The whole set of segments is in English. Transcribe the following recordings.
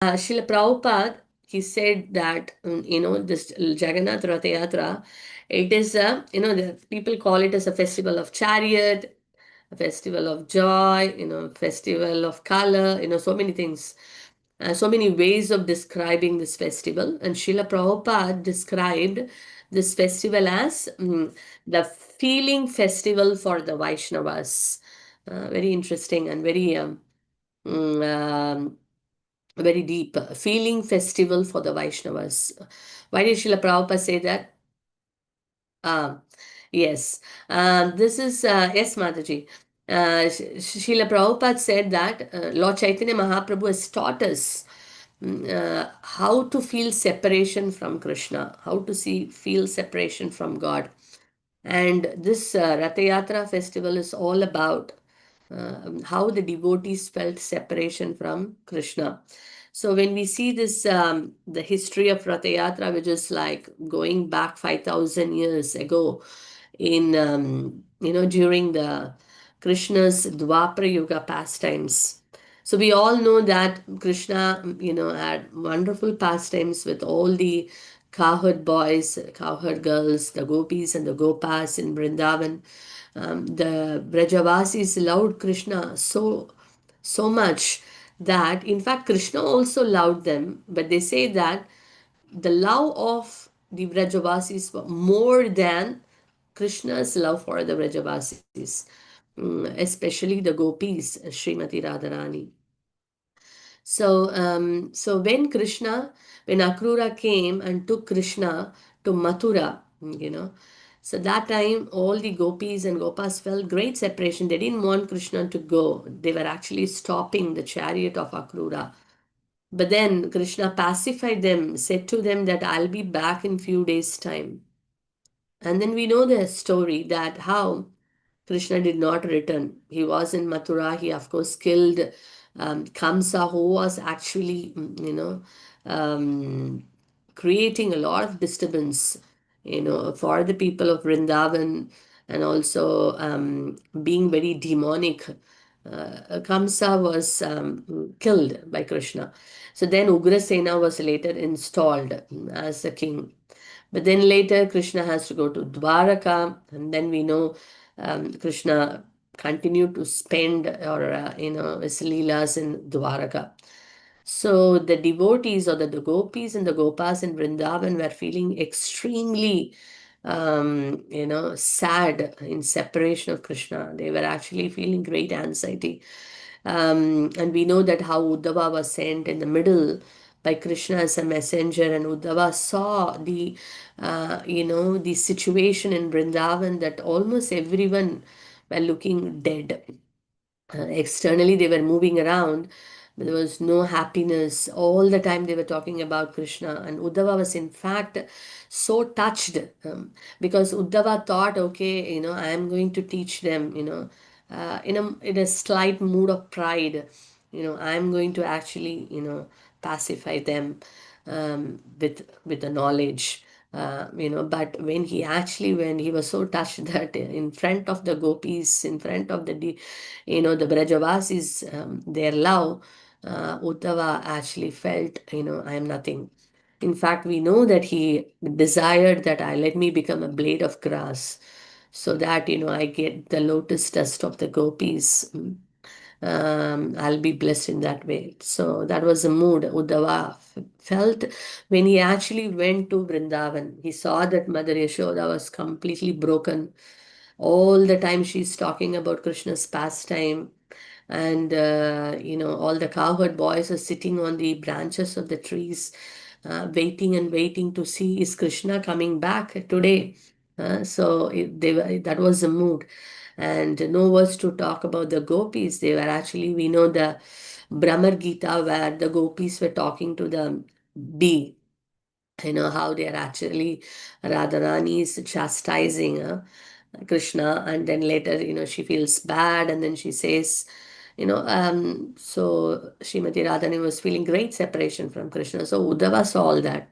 Srila Prabhupada, he said that, this Jagannath Ratha Yatra, it is the people call it as a festival of chariot, a festival of joy, festival of color, so many things, so many ways of describing this festival. And Srila Prabhupada described this festival as the feeling festival for the Vaishnavas. Very interesting and mm, um, very deep feeling festival for the Vaishnavas. Why did Srila Prabhupada say that? Um, yes, this is, yes, Mataji. Srila Prabhupada said that Lord Chaitanya Mahaprabhu has taught us how to feel separation from Krishna, how to feel separation from God. And this Ratha Yatra festival is all about how the devotees felt separation from Krishna. So when we see this, the history of Ratha Yatra, which is like going back 5,000 years ago, during the Krishna's Dwapara Yuga pastimes. So we all know that Krishna, had wonderful pastimes with all the cowherd boys, cowherd girls, the gopis and the gopas in Vrindavan. The Brajavasis loved Krishna so much that, in fact, Krishna also loved them. But they say that the love of the Brajavasis was more than Krishna's love for the Brajavasis, especially the gopis, Srimati Radharani. So when Akrura came and took Krishna to Mathura, so that time all the gopis and gopas felt great separation. They didn't want Krishna to go. They were actually stopping the chariot of Akrura. But then Krishna pacified them, said to them that I'll be back in few days' time. And then we know the story that how Krishna did not return. He was in Mathura. He, of course, killed Kamsa, who was actually, um, creating a lot of disturbance, for the people of Vrindavan, and also being very demonic. Kamsa was killed by Krishna. So then Ugrasena was later installed as the king. But then later, Krishna has to go to Dwaraka, and then we know Krishna continued to spend or his leelas in Dwaraka. So the devotees or the gopis and the gopas in Vrindavan were feeling extremely, sad in separation of Krishna. They were actually feeling great anxiety. And we know that how Uddhava was sent in the middle by Krishna as a messenger, and Uddhava saw the situation in Vrindavan that almost everyone were looking dead. Externally, they were moving around, but there was no happiness. All the time they were talking about Krishna. And Uddhava was, in fact, so touched because Uddhava thought, okay, I am going to teach them, in a slight mood of pride, I am going to actually, pacify them with the knowledge. But when he was so touched that in front of the gopis, in front of the Brajavasis, their love, Uddhava actually felt, I am nothing. In fact, we know that he desired that I let me become a blade of grass so that, I get the lotus dust of the gopis. I'll be blessed in that way. So that was the mood Uddhava felt when he actually went to Vrindavan. He saw that Mother Yashoda was completely broken. All the time she's talking about Krishna's pastime, and all the cowherd boys are sitting on the branches of the trees, waiting and waiting to see is Krishna coming back today. That was the mood, and no words to talk about the gopis. They were actually, we know the Brahmar Gita where the gopis were talking to the bee, how they are actually, Radharani is chastising Krishna, and then later, she feels bad, and then she says, so Srimati Radharani was feeling great separation from Krishna. So Uddhava saw all that.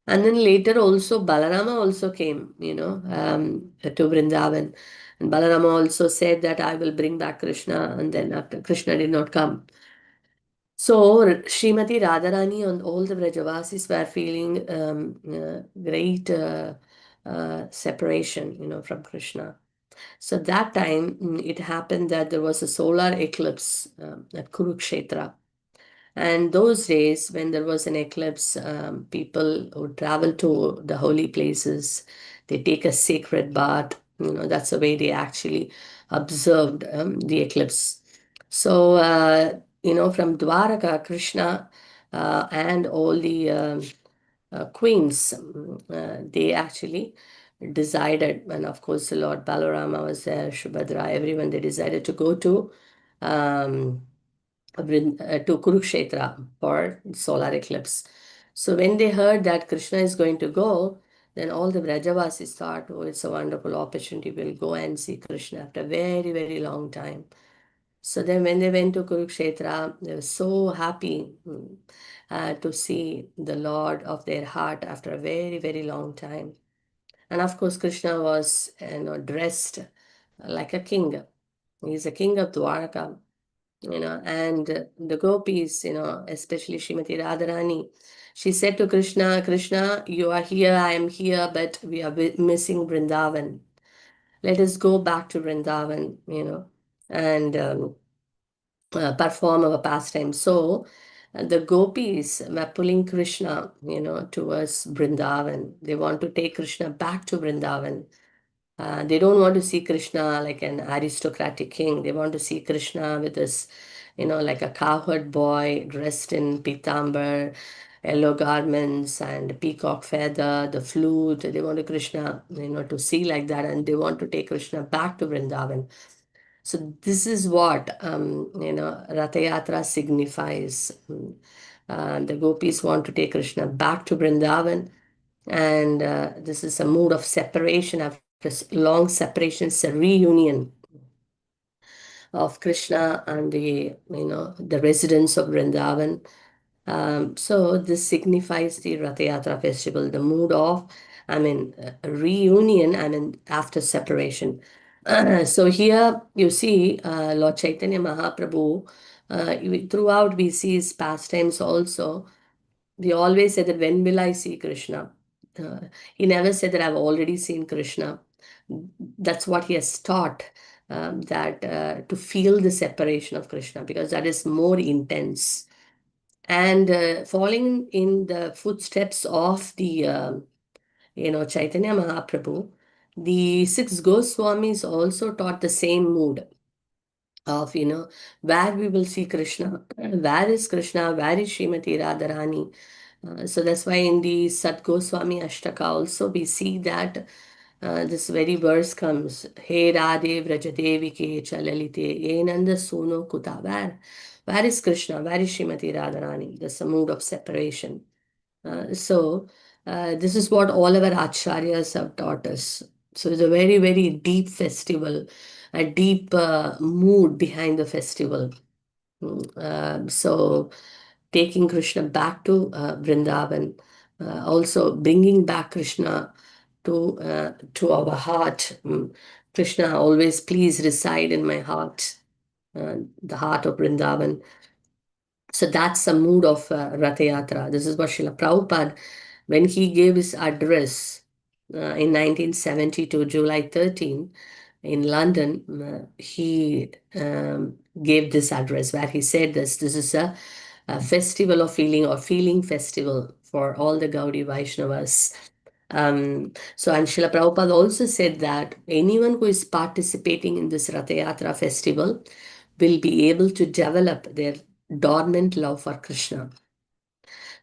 And then later also Balarama also came, to Vrindavan. And Balarama also said that I will bring back Krishna, and then after Krishna did not come. So Srimati Radharani and all the Vrajavasis were feeling great separation, from Krishna. So that time it happened that there was a solar eclipse at Kurukshetra. And those days, when there was an eclipse, people would travel to the holy places. They take a sacred bath. That's the way they actually observed the eclipse. So, from Dwaraka, Krishna and all the queens, they actually decided, and of course, the Lord Balarama was there, Subhadra, everyone, they decided to go to. Um, to Kurukshetra for solar eclipse. So when they heard that Krishna is going to go, then all the Brajavasis thought, oh, it's a wonderful opportunity. We'll go and see Krishna after a very, very long time. So then when they went to Kurukshetra, they were so happy to see the Lord of their heart after a very, very long time. And of course, Krishna was, dressed like a king. He's a king of Dwarka, and the gopis, especially Srimati Radharani, she said to Krishna, Krishna, you are here, I am here, but we are missing Vrindavan. Let us go back to Vrindavan, and perform our pastime. So the gopis were pulling Krishna, towards Vrindavan. They want to take Krishna back to Vrindavan. They don't want to see Krishna like an aristocratic king. They want to see Krishna with this, like a cowherd boy dressed in pitambar, yellow garments and peacock feather, the flute. They want to Krishna, to see like that, and they want to take Krishna back to Vrindavan. So this is what, Ratha Yatra signifies. The gopis want to take Krishna back to Vrindavan, and this is a mood of separation after long separation. It's a reunion of Krishna and the residents of Vrindavan. So this signifies the Rath Yatra festival, the mood of, a reunion, after separation. So here you see Lord Chaitanya Mahaprabhu, throughout we see his pastimes also. We always say that when will I see Krishna? Uh, he never said that I've already seen Krishna. That's what he has taught, that to feel the separation of Krishna, because that is more intense. And following in the footsteps of the Chaitanya Mahaprabhu, the six Goswamis also taught the same mood of where we will see Krishna, where is Krishna, where is Srimati Radharani. So that's why in the Sat Goswami Ashtaka also we see that this very verse comes, He Radhe Vrajadevike Chalalite Enanda Suno Kuta. Where is Krishna? Where is Srimati Radharani? There's a mood of separation. So this is what all our acharyas have taught us. So it's a very, very deep festival, a deep mood behind the festival. So taking Krishna back to Vrindavan, also bringing back Krishna to our heart. Krishna, always please reside in my heart, the heart of Vrindavan. So that's the mood of Rath Yatra. This is what Srila Prabhupada, when he gave his address in 1972, July 13, in London, he gave this address where he said this is a festival of feeling, or feeling festival for all the Gaudiya Vaishnavas. So, and Srila Prabhupada also said that anyone who is participating in this Rath Yatra festival will be able to develop their dormant love for Krishna.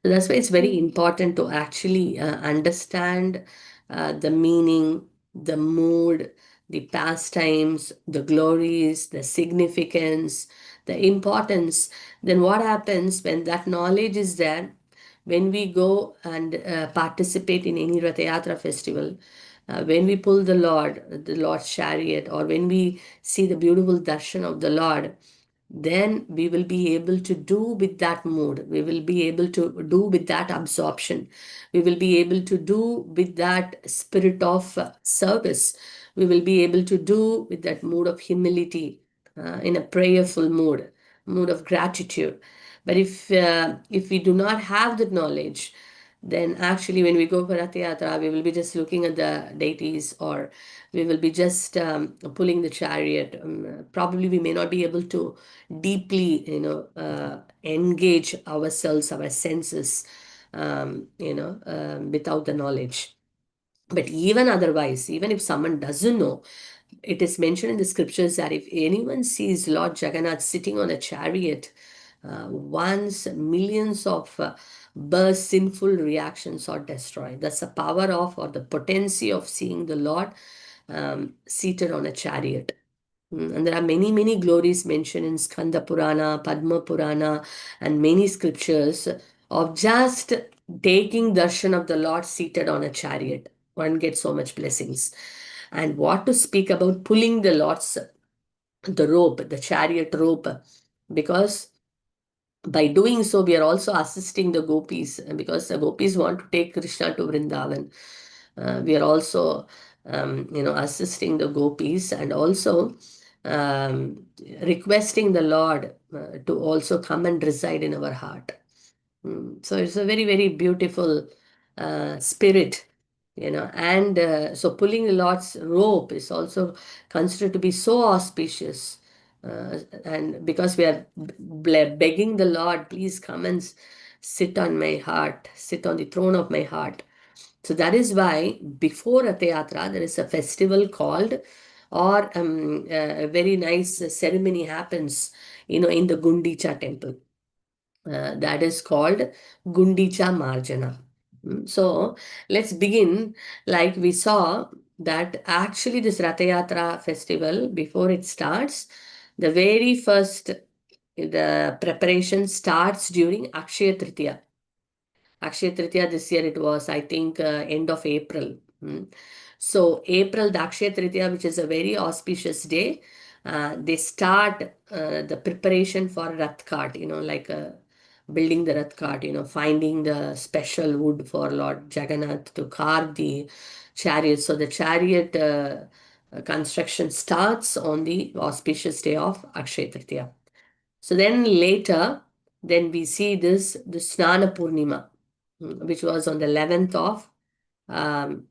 So that's why it's very important to actually understand the meaning, the mood, the pastimes, the glories, the significance, the importance. Then what happens when that knowledge is there? When we go and participate in any Rath Yatra festival, when we pull the Lord's chariot, or when we see the beautiful darshan of the Lord, then we will be able to do with that mood. We will be able to do with that absorption. We will be able to do with that spirit of service. We will be able to do with that mood of humility, in a prayerful mood, mood of gratitude. But if we do not have that knowledge, then actually when we go for Rath Yatra, we will be just looking at the deities, or we will be just pulling the chariot. Probably we may not be able to deeply, engage ourselves, our senses, without the knowledge. But even otherwise, even if someone doesn't know, it is mentioned in the scriptures that if anyone sees Lord Jagannath sitting on a chariot, once millions of birth sinful reactions are destroyed. That's the power of, or the potency of seeing the Lord seated on a chariot. And there are many, many glories mentioned in Skanda Purana, Padma Purana, and many scriptures of just taking darshan of the Lord seated on a chariot. One gets so much blessings. And what to speak about pulling the rope, the chariot rope, because by doing so, we are also assisting the gopis, because the gopis want to take Krishna to Vrindavan. We are also, assisting the gopis, and also um, requesting the Lord to also come and reside in our heart. So it's a very, very beautiful spirit, and so pulling the Lord's rope is also considered to be so auspicious. And because we are begging the Lord, please come and sit on my heart, sit on the throne of my heart. So that is why before Rath Yatra, there is a festival called, or a very nice ceremony happens, in the Gundicha temple. That is called Gundicha Marjana. So let's begin. Like we saw that actually this Ratha Yatra festival, before it starts, the very first, the preparation starts during Akshaya Tritiya. Akshaya Tritiya this year it was, I think, end of April. So April, the Akshaya Tritiya, which is a very auspicious day, they start the preparation for Rath Cart, like building the Rath Cart, finding the special wood for Lord Jagannath to carve the chariot. So the chariot construction starts on the auspicious day of Akshaya Tritiya. So then later, then we see the Snana Purnima, which was on the 11th of um,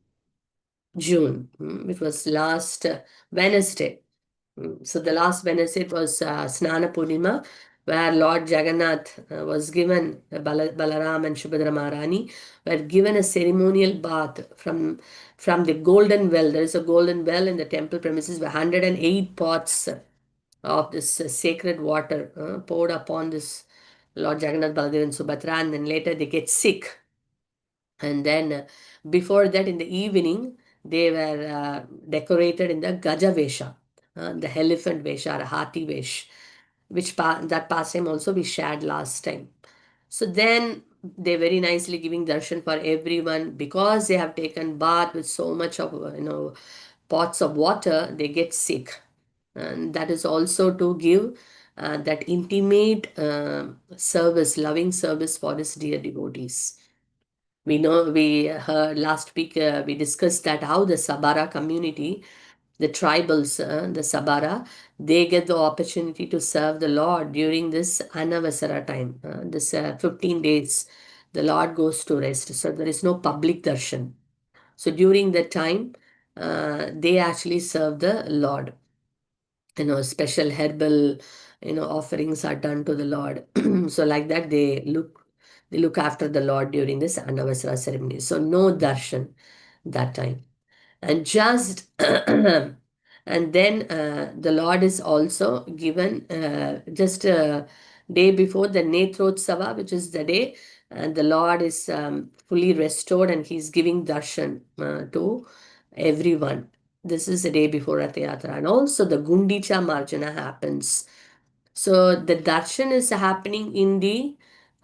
June, which was last Wednesday. So the last Wednesday it was Snana Purnima, where Lord Jagannath was given, Balaram and Subhadra Maharani were given a ceremonial bath from the golden well. There is a golden well in the temple premises, where 108 pots of this sacred water poured upon this Lord Jagannath, Baladev, and Subhadra, and then later they get sick. And then before that, in the evening, they were decorated in the Gaja Vesha, the elephant Vesha, or Hathi Vesh, which that pastime also we shared last time. So then they very nicely giving darshan for everyone, because they have taken bath with so much of pots of water, they get sick. And that is also to give that intimate service, loving service for his dear devotees. We know, we heard last week, we discussed that how the Sabara community, the tribals, the Sabara, they get the opportunity to serve the Lord during this Anavasara time, this 15 days. The Lord goes to rest. So there is no public darshan. So during that time, they actually serve the Lord. Special herbal, offerings are done to the Lord. So like that, they look after the Lord during this Anavasara ceremony. So no darshan that time. And just and then the Lord is also given just a day before the Netrotsava, which is the day the Lord is fully restored, and he's giving darshan to everyone. This is the day before Rath Yatra. And also the Gundicha Marjana happens. So the darshan is happening in the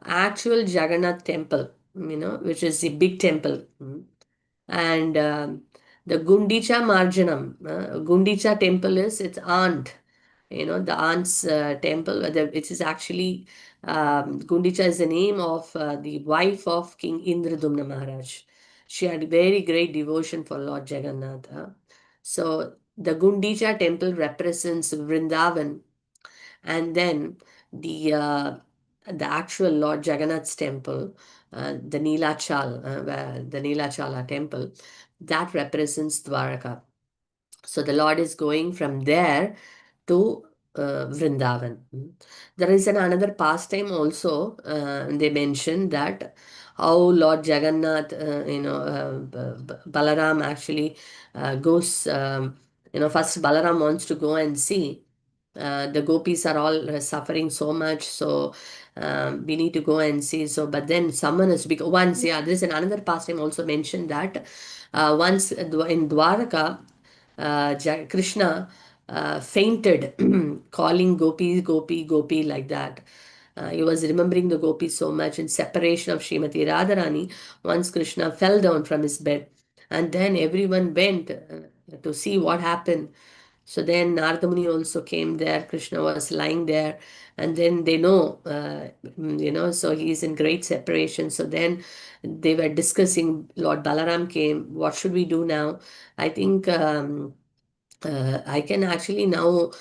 actual Jagannath temple, which is the big temple. And the Gundicha Marjanam, Gundicha temple is its aunt, the aunt's temple, which is actually, Gundicha is the name of the wife of King Indradumna Maharaj. She had very great devotion for Lord Jagannath. So the Gundicha temple represents Vrindavan, and then the the actual Lord Jagannath's temple, the Neelachala temple, that represents Dwaraka. So the Lord is going from there to Vrindavan. There is another pastime also. They mentioned that how Lord Jagannath, Balaram actually goes. First Balaram wants to go and see. The gopis are all suffering so much, so we need to go and see. So, but then someone is because once, yeah, there is another pastime also mentioned that once in Dwaraka, Krishna fainted, calling Gopi, Gopi, Gopi like that. He was remembering the gopis so much in separation of Srimati Radharani. Once Krishna fell down from his bed, and then everyone went to see what happened. So then Narada Muni also came there. Krishna was lying there, and then they know, so he's in great separation. So then they were discussing. Lord Balaram came. What should we do now? I think. I can actually now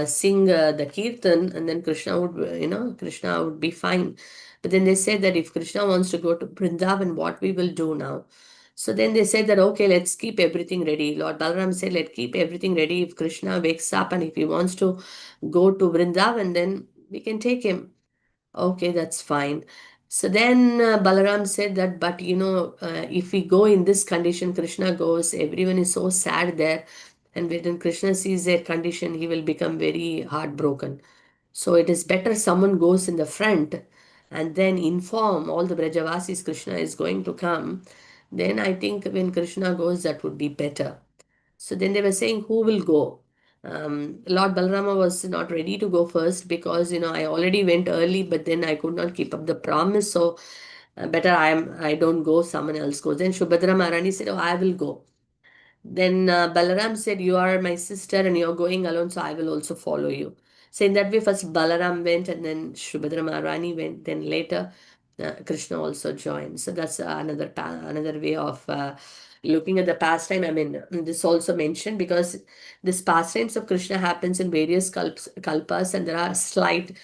sing the kirtan, and then Krishna would be fine. But then they said that if Krishna wants to go to Vrindavan, what we will do now? So then they said that, okay, let's keep everything ready. Lord Balaram said, let's keep everything ready. If Krishna wakes up and if he wants to go to Vrindavan, then we can take him. Okay, that's fine. So then Balaram said that, but if we go in this condition, Krishna goes, everyone is so sad there. And when Krishna sees their condition, he will become very heartbroken. So it is better someone goes in the front and then inform all the Brajavasis Krishna is going to come. Then I think when Krishna goes, that would be better. So then they were saying, who will go? Lord Balarama was not ready to go first because I already went early, but then I could not keep up the promise. So better I don't go, someone else goes. Then Shubhadra Maharani said, oh, I will go. Then Balaram said, you are my sister and you're going alone, so I will also follow you. So in that way, first Balaram went and then Shubhadra Maharani went. Then later, Krishna also joined. So that's another way of looking at the pastime. I mean, this also mentioned because this pastimes of Krishna happens in various kalpas and there are slight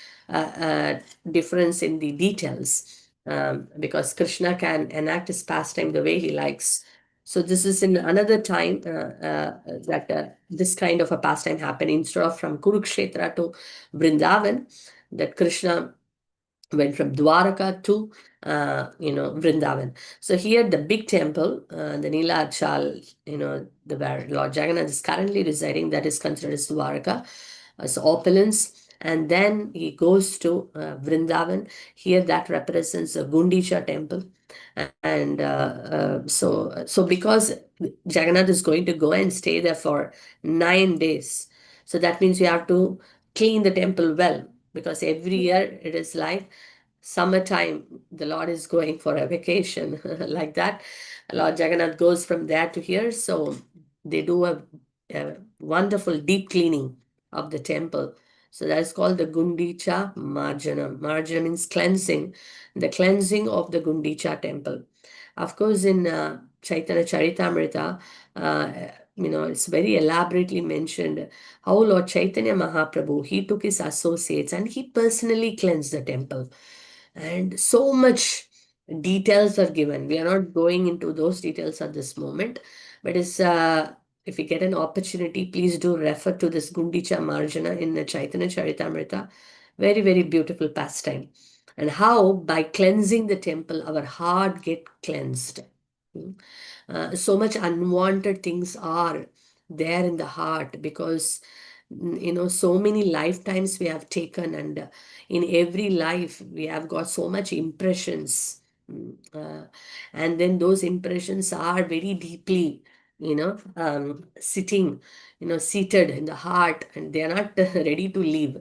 difference in the details. Because Krishna can enact his pastime the way he likes. So this is in another time that this kind of a pastime happened instead of from Kurukshetra to Vrindavan, that Krishna went from Dwaraka to Vrindavan. So here the big temple, the Neelachal, the where Lord Jagannath is currently residing, that is considered as Dwaraka, as opulence. And then he goes to Vrindavan. Here that represents a Gundicha temple. And so because Jagannath is going to go and stay there for 9 days, so that means you have to clean the temple well because every year it is like summertime, the Lord is going for a vacation like that. Lord Jagannath goes from there to here. So they do a wonderful deep cleaning of the temple. So that's called the Gundicha Marjanam. Marjanam means cleansing, the cleansing of the Gundicha temple. Of course, in Chaitanya Charitamrita, it's very elaborately mentioned how Lord Chaitanya Mahaprabhu, he took his associates and he personally cleansed the temple. And so much details are given. We are not going into those details at this moment, but if you get an opportunity, please do refer to this Gundicha Marjana in the Chaitanya Charitamrita. Very, very beautiful pastime. And how by cleansing the temple, our heart get cleansed. Hmm. So much unwanted things are there in the heart because so many lifetimes we have taken, and in every life we have got so much impressions. And then those impressions are very deeply seated in the heart, and they are not ready to leave,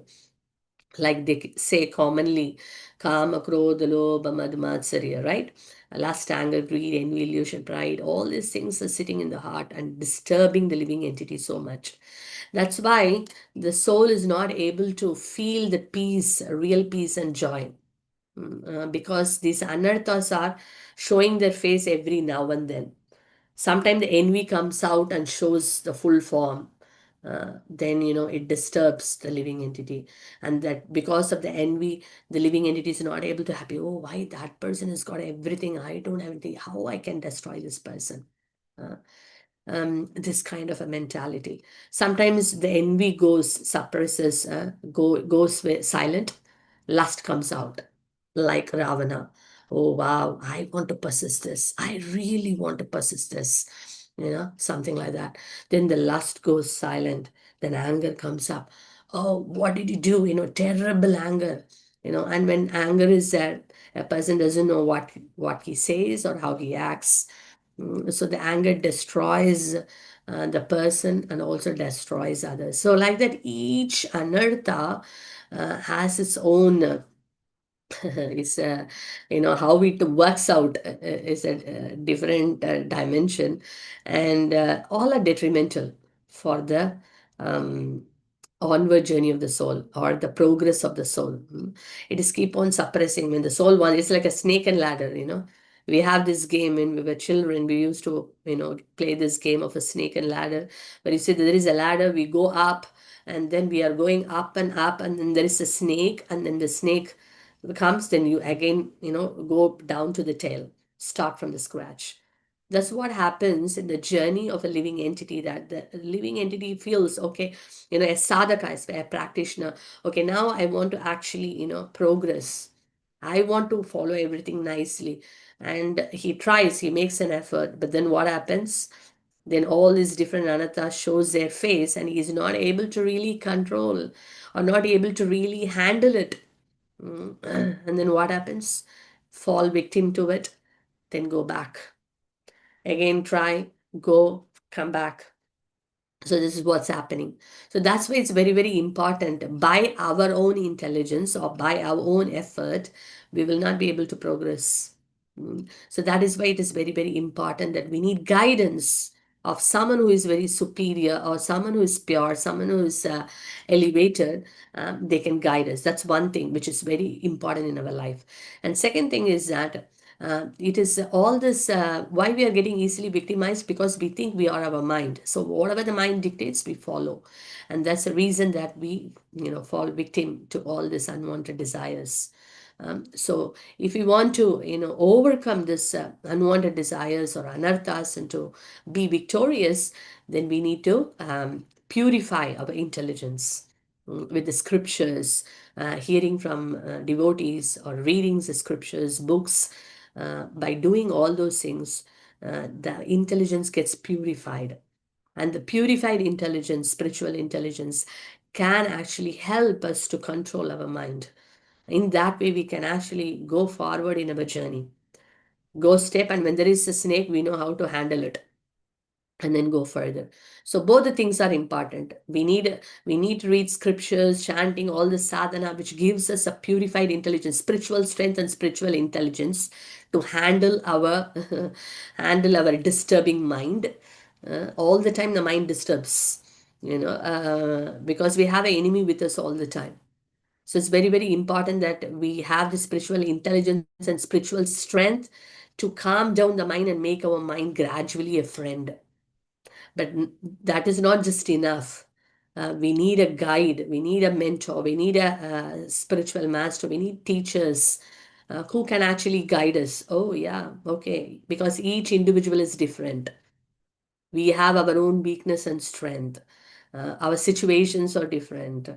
like they say commonly, kama, krodha, lobha, mad, matsarya, right? Lust, anger, greed, envy, illusion, pride, all these things are sitting in the heart and disturbing the living entity so much. That's why the soul is not able to feel the peace, real peace and joy. Because these anarthas are showing their face every now and then. Sometimes the envy comes out and shows the full form. then it disturbs the living entity, and that because of the envy, the living entity is not able to happy. Oh, why that person has got everything, I don't have anything, how I can destroy this person. Uh, this kind of a mentality. Sometimes the envy suppresses, goes silent, lust comes out, like Ravana. Oh wow, I want to possess this. I really want to possess this. Something like that. Then the lust goes silent. Then anger comes up. Oh, what did you do? Terrible anger. And when anger is there, a person doesn't know what he says or how he acts. So the anger destroys the person and also destroys others. So like that, each anartha has its own it's how it works out is a different dimension, and all are detrimental for the um, onward journey of the soul or the progress of the soul. It is keep on suppressing when the soul one. It's like a snake and ladder. We have this game when we were children. We used to play this game of a snake and ladder, where you see that there is a ladder, we go up, and then we are going up, and then there is a snake, and then the snake comes, then you again go down to the tail, start from the scratch. That's what happens in the journey of a living entity, that the living entity feels, okay, a sadhaka, as a practitioner, okay, now I want to actually progress. I want to follow everything nicely. And he tries, he makes an effort, but then what happens? Then all these different anathas shows their face, and he is not able to really control or not able to really handle it. And then what happens? Fall victim to it, then go back. Again, try, go, come back. So this is what's happening. So that's why it's very, very important. By our own intelligence or by our own effort, we will not be able to progress. So that is why it is very, very important that we need guidance of someone who is very superior or someone who is pure, someone who is elevated. They can guide us. That's one thing which is very important in our life. And second thing is that it is all this why we are getting easily victimized, because we think we are our mind. So whatever the mind dictates, we follow, and that's the reason that we fall victim to all these unwanted desires. So if we want to overcome this unwanted desires or anarthas and to be victorious, then we need to purify our intelligence with the scriptures, hearing from devotees or reading the scriptures, books. By doing all those things, the intelligence gets purified. And the purified intelligence, spiritual intelligence, can actually help us to control our mind. In that way, we can actually go forward in our journey, go step, and when there is a snake, we know how to handle it and then go further. So both the things are important. We need to read scriptures, chanting all the sadhana, which gives us a purified intelligence, spiritual strength and spiritual intelligence to handle our handle our disturbing mind. All the time the mind disturbs, because we have an enemy with us all the time. So it's very, very important that we have the spiritual intelligence and spiritual strength to calm down the mind and make our mind gradually a friend. But that is not just enough. We need a guide, we need a mentor, we need a spiritual master, we need teachers who can actually guide us. Oh, yeah, okay, because each individual is different. We have our own weakness and strength. Our situations are different.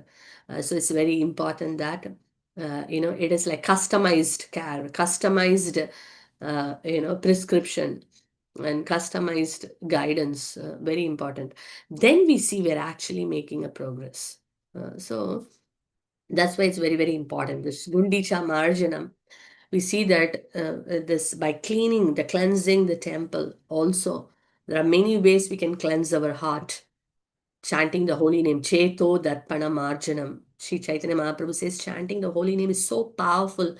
So it's very important that, it is like customized care, customized, prescription and customized guidance, very important. Then we see we're actually making a progress. So that's why it's very, very important. This Gundicha Marjanam, we see that this by cleaning, the cleansing the temple also, there are many ways we can cleanse our heart. Chanting the holy name, Cheto Darpana Marjanam. Sri Chaitanya Mahaprabhu says chanting the holy name is so powerful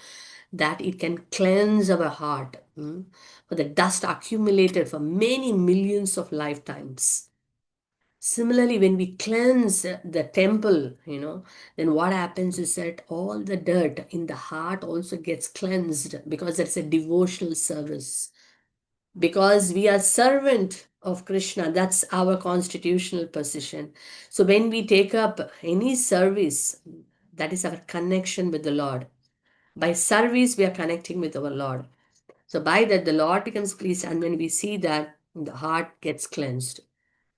that it can cleanse our heart, for the dust accumulated for many millions of lifetimes. Similarly, when we cleanse the temple, then what happens is that all the dirt in the heart also gets cleansed, because it's a devotional service. Because we are servant of Krishna. That's our constitutional position. So when we take up any service, that is our connection with the Lord. By service, we are connecting with our Lord. So by that, the Lord becomes pleased, and when we see that, the heart gets cleansed.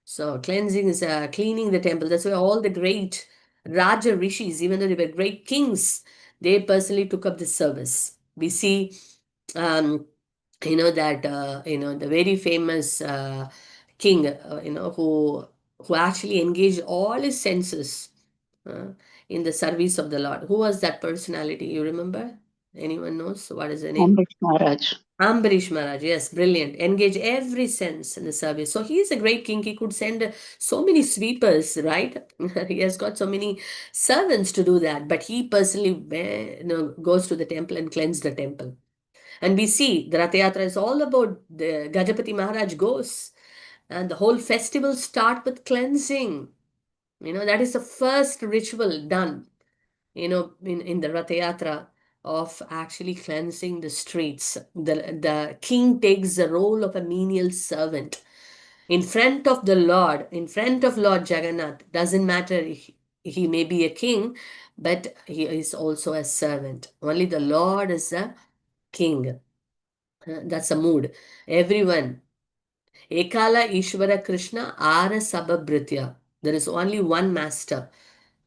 So cleansing is cleaning the temple. That's why all the great Raja Rishis, even though they were great kings, they personally took up this service. We see, um, that the very famous king, who actually engaged all his senses uh, in the service of the Lord. Who was that personality? You remember? Anyone knows what is the name? Amrit Maharaj. Ambarish Maharaj, yes, brilliant. Engage every sense in the service. So he is a great king. He could send so many sweepers, right? He has got so many servants to do that. But he personally goes to the temple and cleanse the temple. And we see the Rath Yatra is all about the Gajapati Maharaj goes. And the whole festival start with cleansing. That is the first ritual done, in the Rath Yatra, of actually cleansing the streets. The king takes the role of a menial servant in front of Lord Jagannath. Doesn't matter, he may be a king, but he is also a servant. Only the Lord is a king. That's a mood. Everyone. Ekala Ishvara Krishna Ara Sabhabritya. There is only one master,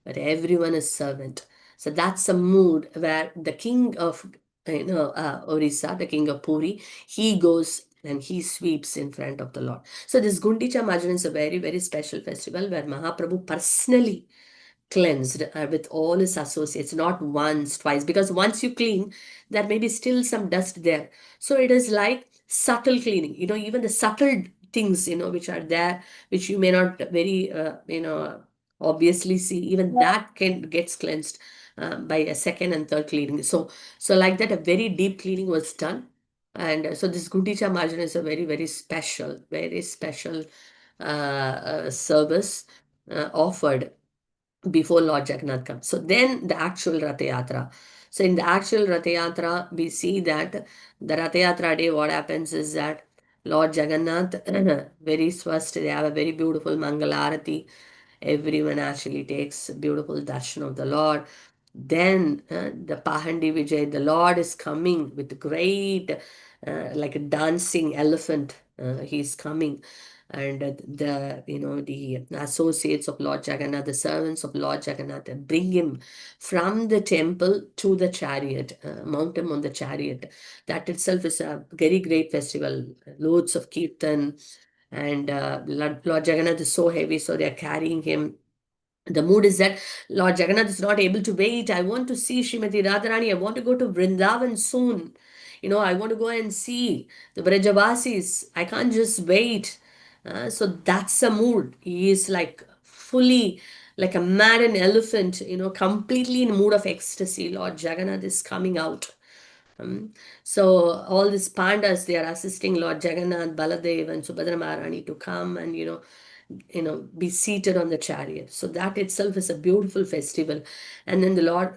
but everyone is servant. So that's a mood where the king of Orissa, the king of Puri, he goes and he sweeps in front of the Lord. So this Gundicha Majan is a very, very special festival where Mahaprabhu personally cleansed with all his associates, not once, twice, because once you clean, there may be still some dust there. So it is like subtle cleaning, even the subtle things, which are there, which you may not very, obviously see, even that can gets cleansed by a second and third cleaning. So like that, a very deep cleaning was done. And so this Gundicha Marjan is a very, very special service offered before Lord Jagannath comes. So then the actual Rath Yatra. So in the actual Rath Yatra, we see that the Rath Yatra day, what happens is that Lord Jagannath, very first, they have a very beautiful Mangalarati. Everyone actually takes a beautiful darshan of the Lord. Then the Pahandi Vijay, the Lord is coming with great, like a dancing elephant. He's coming, and the associates of Lord Jagannath, the servants of Lord Jagannath, bring him from the temple to the chariot, mount him on the chariot. That itself is a very great festival. Loads of kirtan, and Lord Jagannath is so heavy, so they are carrying him. The mood is that Lord Jagannath is not able to wait. I want to see Srimati Radharani. I want to go to Vrindavan soon. I want to go and see the Brajavasis. I can't just wait. So that's a mood. He is like fully like a maddened elephant, completely in a mood of ecstasy. Lord Jagannath is coming out. Um, so all these pandas, they are assisting Lord Jagannath, Baladev, and Subhadra Maharani to come and be seated on the chariot. So that itself is a beautiful festival. And then the Lord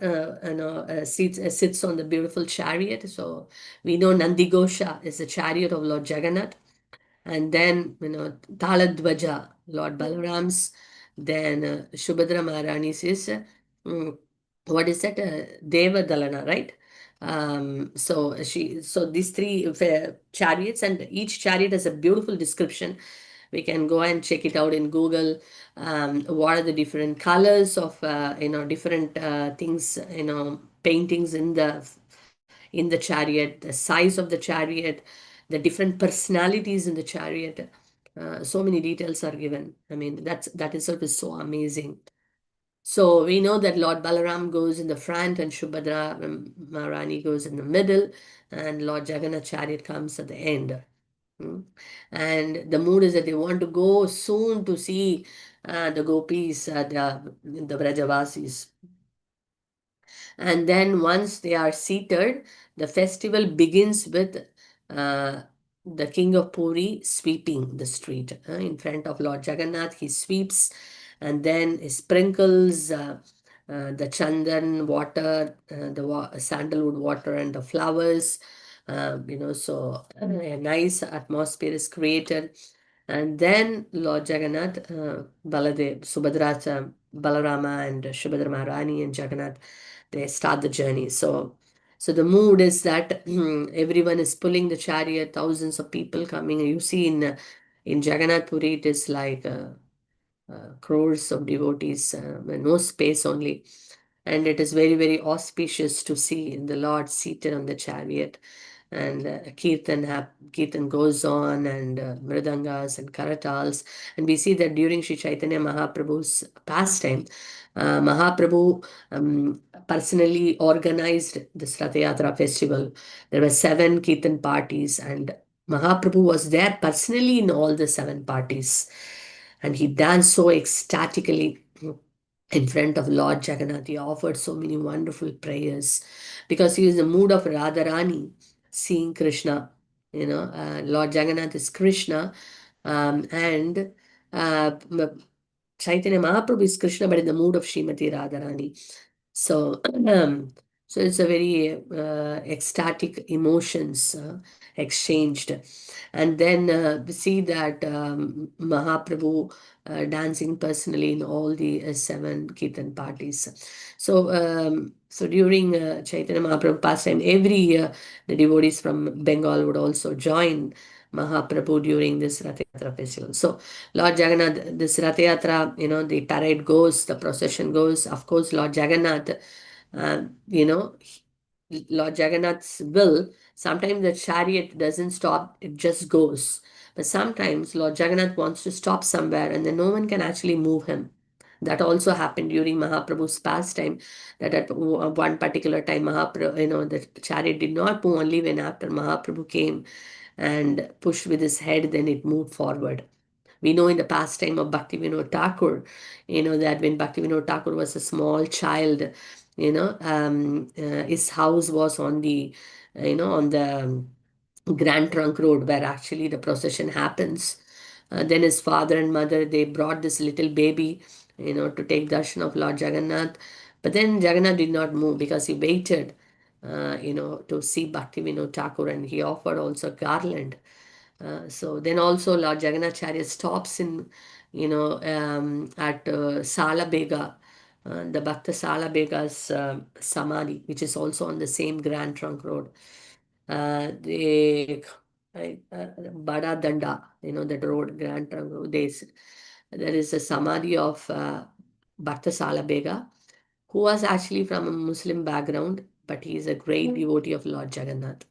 sits on the beautiful chariot. So we know Nandigosha is the chariot of Lord Jagannath. And then Taladvaja, Lord Balaram's. Then Shubhadra Maharani's is what is that? Deva Dalana, right? So these three chariots, and each chariot has a beautiful description. We can go and check it out in Google. What are the different colors of different things, paintings in the chariot, the size of the chariot, the different personalities in the chariot. So many details are given. I mean, that itself is so amazing. So we know that Lord Balaram goes in the front and Shubhadra Maharani goes in the middle, and Lord Jagannath chariot comes at the end. Hmm. And the mood is that they want to go soon to see the gopis, the Brajavasis. And then once they are seated, the festival begins with uh, the king of Puri sweeping the street in front of Lord Jagannath. He sweeps and then he sprinkles the chandan water, the sandalwood water, and the flowers. So a nice atmosphere is created. And then Lord Jagannath, Baladev, Subhadra, Balarama, and Subhadra Maharani and Jagannath, they start the journey. So the mood is that everyone is pulling the chariot, thousands of people coming. You see in Jagannath Puri, it is like crores of devotees, no space only. And it is very, very auspicious to see the Lord seated on the chariot. And Kirtan goes on, and mridangas and karatals. And we see that during Sri Chaitanya Mahaprabhu's pastime, Mahaprabhu personally organized this Rath Yatra festival. There were 7 Kirtan parties, and Mahaprabhu was there personally in all the 7 parties. And he danced so ecstatically in front of Lord Jagannath. He offered so many wonderful prayers because he is in the mood of Radharani seeing Krishna. Lord Jagannath is Krishna, and Chaitanya Mahaprabhu is Krishna, but in the mood of Srimati Radharani. So, so it's a very ecstatic emotions exchanged. And then we see that Mahaprabhu dancing personally in all the 7 Kirtan parties. So during Chaitanya Mahaprabhu pastime, every year the devotees from Bengal would also join Mahaprabhu during this Rath Yatra festival. So Lord Jagannath, this Rath Yatra, the parade goes, the procession goes. Of course, Lord Jagannath, uh, you know, Lord Jagannath's will, sometimes the chariot doesn't stop, it just goes. But sometimes Lord Jagannath wants to stop somewhere and then no one can actually move him. That also happened during Mahaprabhu's pastime, that at one particular time, Mahaprabhu, the chariot did not move, only when after Mahaprabhu came and pushed with his head, then it moved forward. We know in the pastime of Bhakti Vinod Thakur, that when Bhakti Vinod Thakur was a small child, his house was on the Grand Trunk Road where actually the procession happens. Then his father and mother, they brought this little baby, to take darshan of Lord Jagannath. But then Jagannath did not move because he waited, to see Bhakti Vinod Thakur, and he offered also garland. So then also Lord Jagannathacharya stops at Salabega, the Bhakta Salabega's Samadhi, which is also on the same Grand Trunk Road. The Bada Danda, that road, Grand Trunk Road, there is a Samadhi of Bhakta Salabega, who was actually from a Muslim background, but he is a great devotee of Lord Jagannath.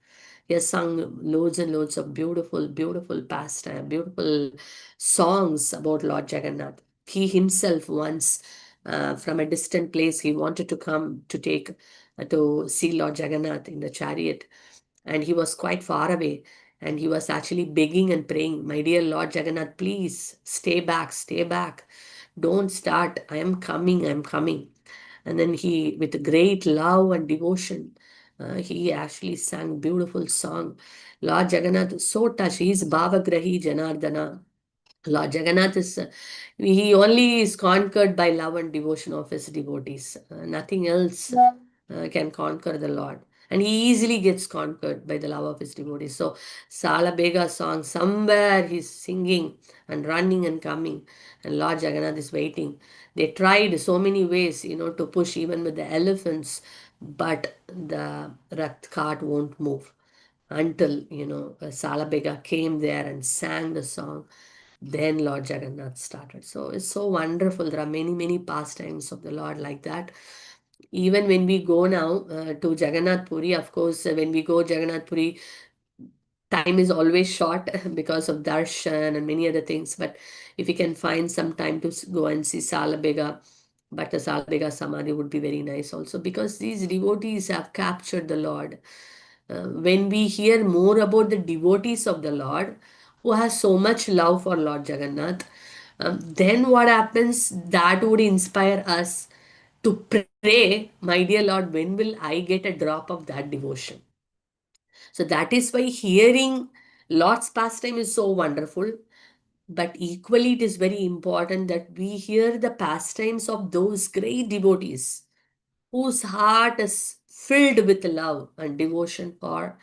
He has sung loads and loads of beautiful, beautiful pastime, beautiful songs about Lord Jagannath. He himself once, from a distant place, he wanted to come to see Lord Jagannath in the chariot, and he was quite far away. And he was actually begging and praying, "My dear Lord Jagannath, please stay back. Don't start. I am coming, I am coming." And then he, with great love and devotion, he actually sang beautiful song. Lord Jagannath is so touched. He is Bhavagrahi Janardana. Lord Jagannath he only is conquered by love and devotion of his devotees. Nothing else can conquer the Lord. And he easily gets conquered by the love of his devotees. So, Salabega song, somewhere he's singing and running and coming, and Lord Jagannath is waiting. They tried so many ways, to push even with the elephants, but the Rath cart won't move until, Salabega came there and sang the song. Then Lord Jagannath started. So it's so wonderful. There are many, many pastimes of the Lord like that. Even when we go now to Jagannath Puri, of course, when we go Jagannath Puri, time is always short because of darshan and many other things. But if you can find some time to go and see Salabega, but the Salabega Samadhi would be very nice also, because these devotees have captured the Lord. When we hear more about the devotees of the Lord who has so much love for Lord Jagannath, then what happens? That would inspire us to pray, "My dear Lord, when will I get a drop of that devotion?" So that is why hearing Lord's pastime is so wonderful. But equally, it is very important that we hear the pastimes of those great devotees whose heart is filled with love and devotion for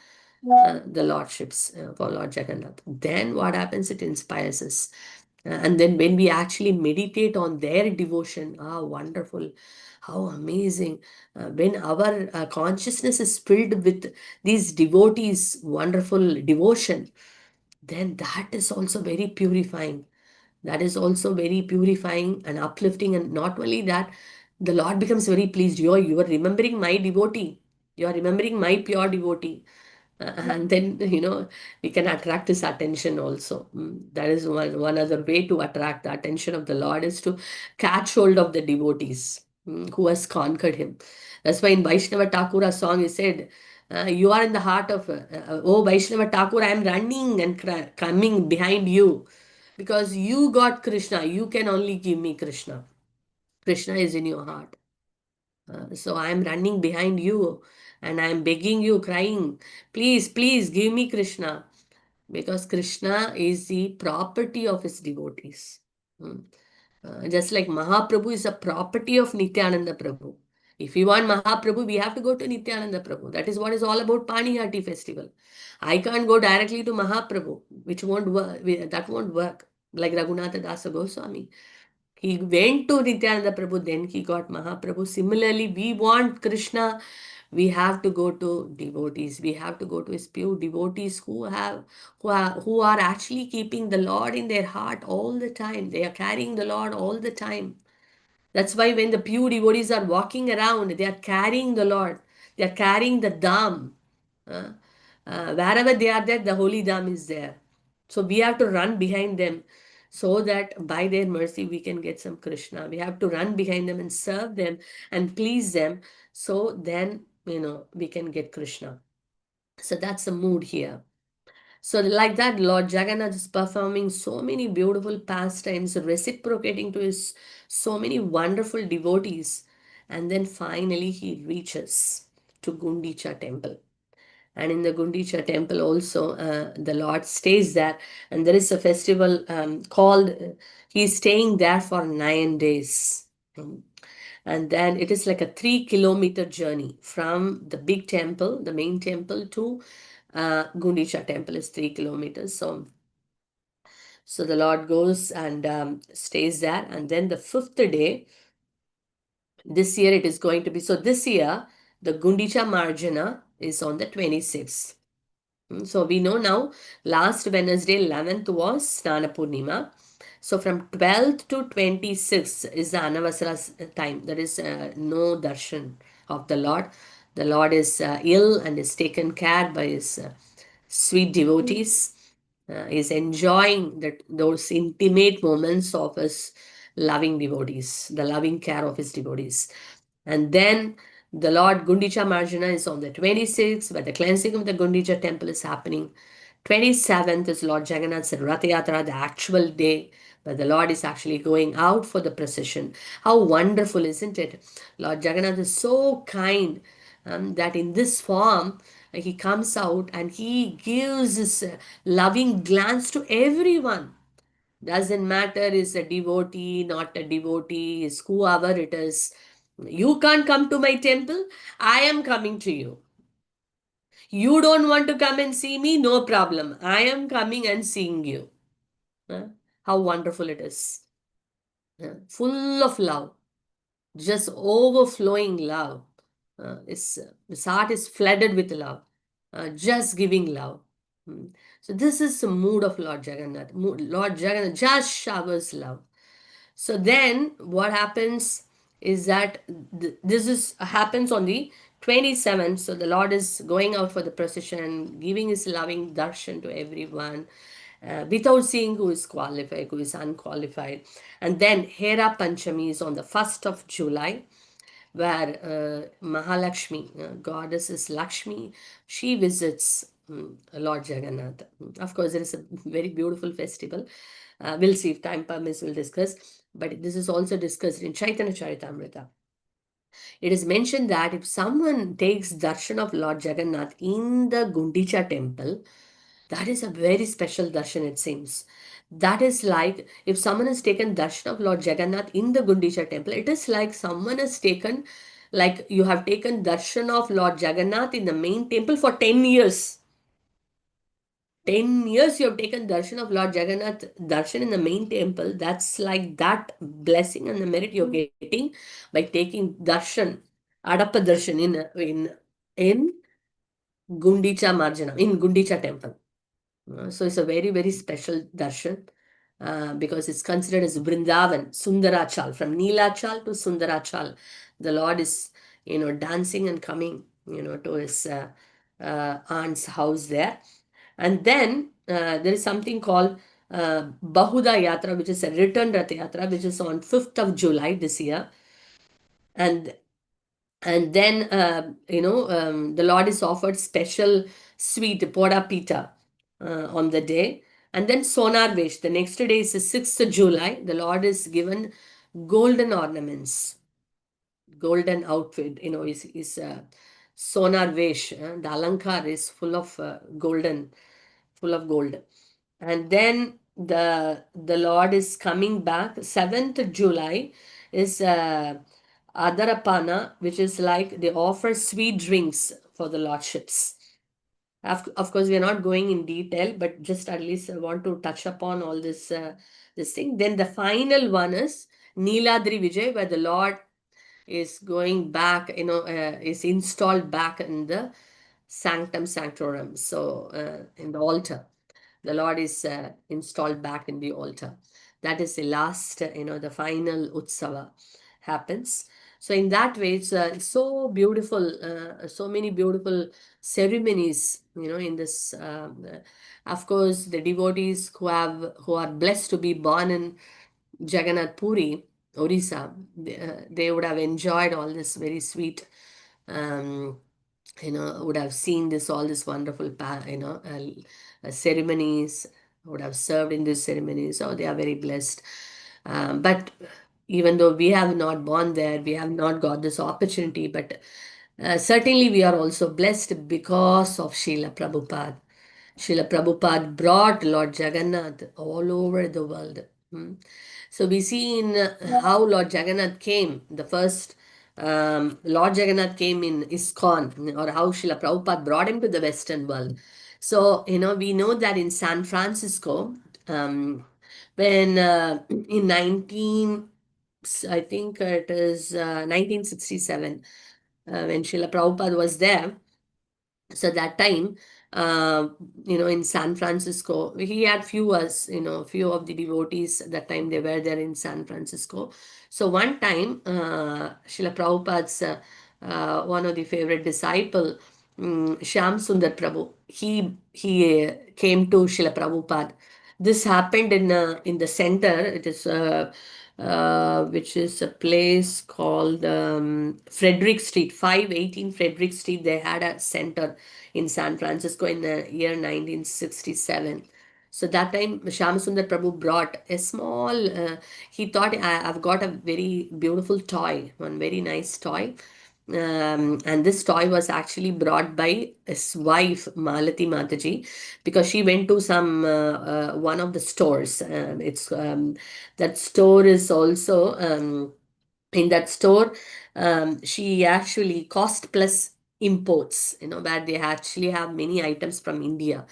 the lordships for Lord Jagannath. Then what happens? It inspires us. And then when we actually meditate on their devotion, wonderful, how amazing. When our consciousness is filled with these devotees' wonderful devotion, then that is also very purifying. That is also very purifying and uplifting. And not only that, the Lord becomes very pleased. You are remembering my devotee. You are remembering my pure devotee. And then, we can attract his attention also. That is one other way to attract the attention of the Lord, is to catch hold of the devotees who has conquered him. That's why in Vaishnava Thakura's song he said, you are in the heart of, oh Vaishnava Thakur, I am running and coming behind you, because you got Krishna. You can only give me Krishna. Krishna is in your heart. So I am running behind you and I am begging you, crying, please, please give me Krishna, because Krishna is the property of his devotees. Hmm. Just like Mahaprabhu is a property of Nityananda Prabhu. If we want Mahaprabhu, we have to go to Nityananda Prabhu. That is what is all about Panihati festival. I can't go directly to Mahaprabhu, which won't work. That won't work. Like Raghunatha Dasa Goswami. He went to Nityananda Prabhu, then he got Mahaprabhu. Similarly, we want Krishna, we have to go to devotees. We have to go to his pure devotees who are actually keeping the Lord in their heart all the time. They are carrying the Lord all the time. That's why when the pure devotees are walking around, they are carrying the Lord. They are carrying the Dham. Uh, Wherever they are there, the holy Dham is there. So we have to run behind them so that by their mercy we can get some Krishna. We have to run behind them and serve them and please them. So then, we can get Krishna. So that's the mood here. So, like that, Lord Jagannath is performing so many beautiful pastimes, reciprocating to his so many wonderful devotees. And then finally, he reaches to Gundicha temple. And in the Gundicha temple, also, the Lord stays there. And there is a festival called, he's staying there for 9 days. And then it is like a 3 kilometer journey from the big temple, the main temple, to Gundicha temple is 3 kilometers. So the Lord goes and stays there. And then the fifth day, this year it is going to be, so this year, the Gundicha Marjana is on the 26th. So we know now, last Wednesday, 11th was Snana Purnima. So from 12th to 26th is the Anavasara time. There is no darshan of the Lord. The Lord is ill and is taken care by his sweet devotees. Is enjoying those intimate moments of his loving devotees, the loving care of his devotees. And then the Lord Gundicha Marjana is on the 26th, where the cleansing of the Gundicha temple is happening. 27th is Lord Jagannath's Rath Yatra, the actual day where the Lord is actually going out for the procession. How wonderful, isn't it? Lord Jagannath is so kind that in this form, he comes out and he gives his loving glance to everyone. Doesn't matter is a devotee, not a devotee, is whoever it is. You can't come to my temple. I am coming to you. You don't want to come and see me? No problem. I am coming and seeing you. Huh? How wonderful it is. Full of love, just overflowing love. His heart is flooded with love, just giving love. Hmm. So this is the mood of Lord Jagannath. Lord Jagannath just showers love. So then what happens is that this is happens on the 27th. So the Lord is going out for the procession, giving his loving darshan to everyone, without seeing who is qualified, who is unqualified. And then Hera Panchami is on the 1st of July, where Mahalakshmi, goddess is Lakshmi, she visits Lord Jagannath. Of course, there is a very beautiful festival. We'll see if time permits, we'll discuss. But this is also discussed in Chaitanya Charitamrita. It is mentioned that if someone takes darshan of Lord Jagannath in the Gundicha temple, that is a very special darshan, it seems. That is like if someone has taken darshan of Lord Jagannath in the Gundicha temple, it is like someone has taken, like you have taken darshan of Lord Jagannath in the main temple for 10 years. 10 years you have taken darshan of Lord Jagannath, darshan in the main temple. That's like that blessing and the merit you're getting by taking darshan, Adappa darshan in Gundicha Marjana, in Gundicha temple. So it's a very, very special darshan because it's considered as Vrindavan, Sundarachal, from Neelachal to Sundarachal. The Lord is, dancing and coming, to his aunt's house there. And then there is something called Bahuda Yatra, which is a return Rath Yatra, which is on 5th of July this year. And then the Lord is offered special sweet poda pita on the day. And then Sonar Vesh, the next day is the 6th of July. The Lord is given golden ornaments, golden outfit. Is Sonar Vesh. The Alankar is full of golden, full of gold. And then the Lord is coming back. 7th July is Adarapana, which is like they offer sweet drinks for the lordships. Of course, we are not going in detail, but just at least I want to touch upon all this thing. Then the final one is Neeladri Vijay, where the Lord is going back, is installed back in the sanctum sanctorum, so in the altar. The Lord is installed back in the altar. That is the last, the final Utsava happens. So in that way, it's so beautiful, so many beautiful ceremonies, in this. Of course, the devotees who are blessed to be born in Jagannath Puri, Orissa, they would have enjoyed all this very sweet um, would have seen this all this wonderful ceremonies, would have served in these ceremonies. So they are very blessed. But even though we have not born there, we have not got this opportunity, but certainly we are also blessed because of Srila Prabhupada. Srila Prabhupada brought Lord Jagannath all over the world. Hmm. So we see in how Lord Jagannath came, the first Lord Jagannath came in ISKCON, or how Srila Prabhupada brought him to the Western world. So, we know that in San Francisco, when in 19, I think it is 1967, when Srila Prabhupada was there, so that time uh, in San Francisco, he had few of the devotees that time, they were there in San Francisco. So one time Srila Prabhupada's one of the favorite disciple, Shyam Sundar Prabhu, he came to Srila Prabhupada. This happened in the center. It is which is a place called Frederick Street, 518 Frederick Street. They had a center in San Francisco in the year 1967. So that time, Shyam Prabhu brought a small, he thought, I've got a very beautiful toy, one very nice toy. And this toy was actually brought by his wife, Malati Mataji, because she went to some one of the stores. That store is also in that store. She actually cost plus imports, where they actually have many items from India.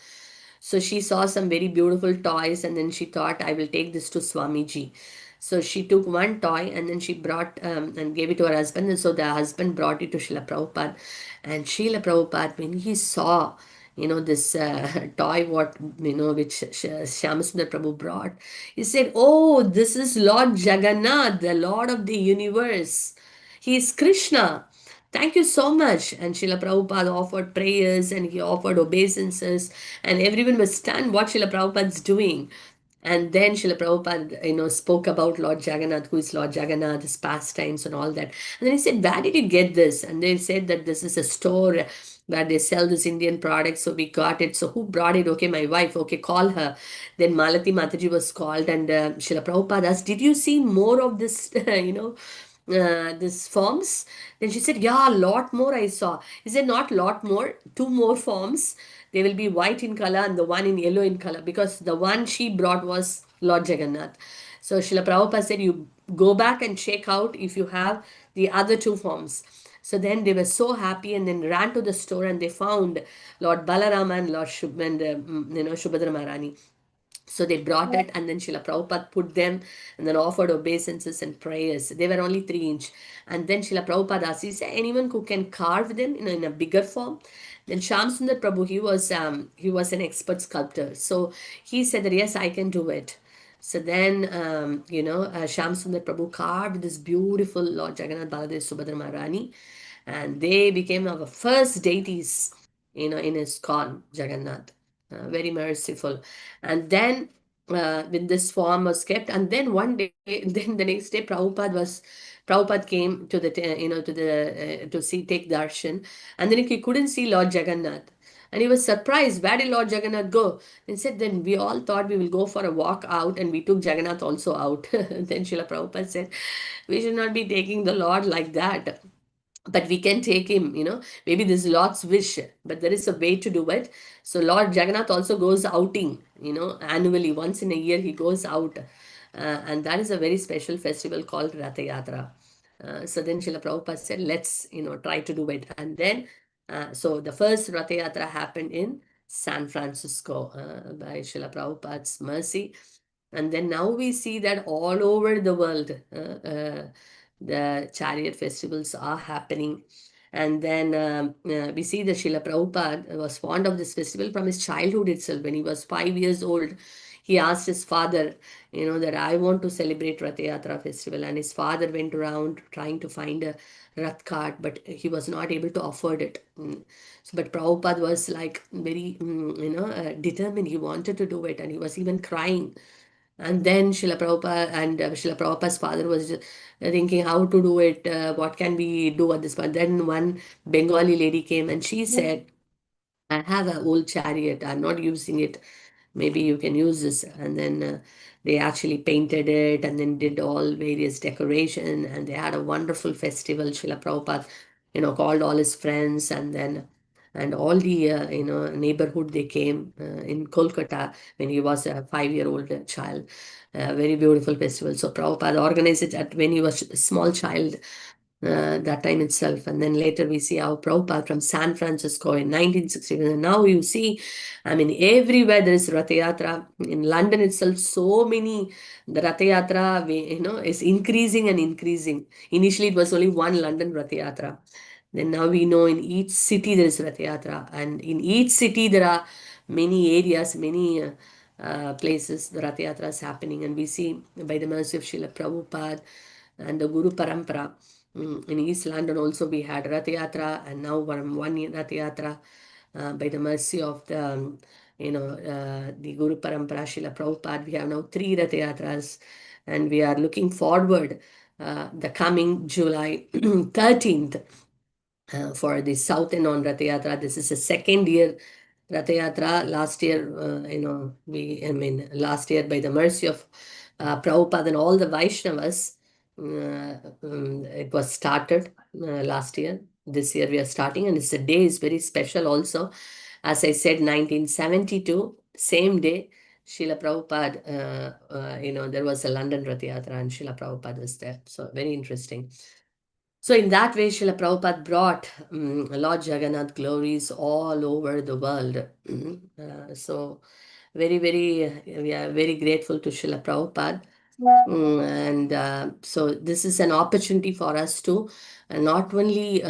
So she saw some very beautiful toys, and then she thought, I will take this to Swamiji. So she took one toy and then she brought and gave it to her husband. And so the husband brought it to Srila Prabhupada. And Srila Prabhupada, when he saw, this toy, which Shyamasundar Prabhu brought, he said, oh, this is Lord Jagannath, the Lord of the universe. He is Krishna. Thank you so much. And Srila Prabhupada offered prayers and he offered obeisances, and everyone was stunned what Srila Prabhupada's doing. And then Srila Prabhupada, spoke about Lord Jagannath, who is Lord Jagannath, his pastimes and all that. And then he said, where did you get this? And they said that this is a store where they sell this Indian product. So we got it. So who brought it? Okay, my wife. Okay, call her. Then Malati Mataji was called, and Srila Prabhupada asked, did you see more of this, this forms? Then she said, yeah, a lot more I saw. He said, not lot more, two more forms. They will be white in color and the one in yellow in color, because the one she brought was Lord Jagannath. So Srila Prabhupada said, you go back and check out if you have the other two forms. So then they were so happy and then ran to the store and they found Lord Balaram and Lord Shubhadra Maharani. So they brought it, and then Srila Prabhupada put them and then offered obeisances and prayers. They were only 3 inch. And then Srila Prabhupada asked, is there anyone who can carve them in a bigger form? Then Shyam Sundar Prabhu, he was an expert sculptor. So he said that, yes, I can do it. So then, Shyam Sundar Prabhu carved this beautiful Lord Jagannath Baladev Subhadra Maharani, and they became our first deities, in his con, Jagannath. Very merciful. And then, when this form was kept, and then one day, then the next day, Prabhupada came to the, to the, to see, take darshan, and then he couldn't see Lord Jagannath. And he was surprised, where did Lord Jagannath go? And said, then we all thought we will go for a walk out, and we took Jagannath also out. Then Srila Prabhupada said, we should not be taking the Lord like that, but we can take him, maybe this is Lord's wish, but there is a way to do it. So Lord Jagannath also goes outing, annually, once in a year he goes out, and that is a very special festival called Ratha Yatra. So then Srila Prabhupada said, let's, try to do it. And then, so the first Ratha Yatra happened in San Francisco, by Srila Prabhupada's mercy. And then now we see that all over the world, the chariot festivals are happening. And then, we see that Srila Prabhupada was fond of this festival from his childhood itself. When he was 5 years old, he asked his father, that I want to celebrate Rath Yatra festival. And his father went around trying to find a Rath cart, but he was not able to afford it. So, but Prabhupada was like very, determined. He wanted to do it, and he was even crying. And then Srila Prabhupada's father was thinking how to do it, what can we do at this point. Then one Bengali lady came and she said, I have an old chariot, I'm not using it, maybe you can use this. And then, they actually painted it and then did all various decoration, and they had a wonderful festival. Srila Prabhupada, called all his friends, and then, and all the, neighborhood, they came, in Kolkata when he was a 5-year-old child. Very beautiful festival. So Prabhupada organized it when he was a small child, that time itself. And then later we see how Prabhupada from San Francisco in 1961. And now you see, I mean, everywhere there is Ratha Yatra. In London itself, so many, the Ratha Yatra, is increasing and increasing. Initially, it was only one London Ratha Yatra. Then now we know in each city there is Ratha Yatra. And in each city there are many areas, many places, the Ratha Yatra is happening. And we see by the mercy of Srila Prabhupada and the Guru Parampara. In East London also we had Rath Yatra, and now one year Rath Yatra, by the mercy of the Guru Parampara Srila Prabhupada. We have now 3 Rath Yatras, and we are looking forward, the coming July 13th, for the South and on Rath Yatra. This is the second year Rath Yatra. Last year, last year, by the mercy of Prabhupada and all the Vaishnavas, it was started last year. This year we are starting, and it's a day is very special also. As I said, 1972, same day, Srila Prabhupada, there was a London Rath Yatra, and Srila Prabhupada was there. So very interesting. So in that way, Srila Prabhupada brought, Lord Jagannath glories all over the world. So very, very, we are very grateful to Srila Prabhupada. And so this is an opportunity for us to not only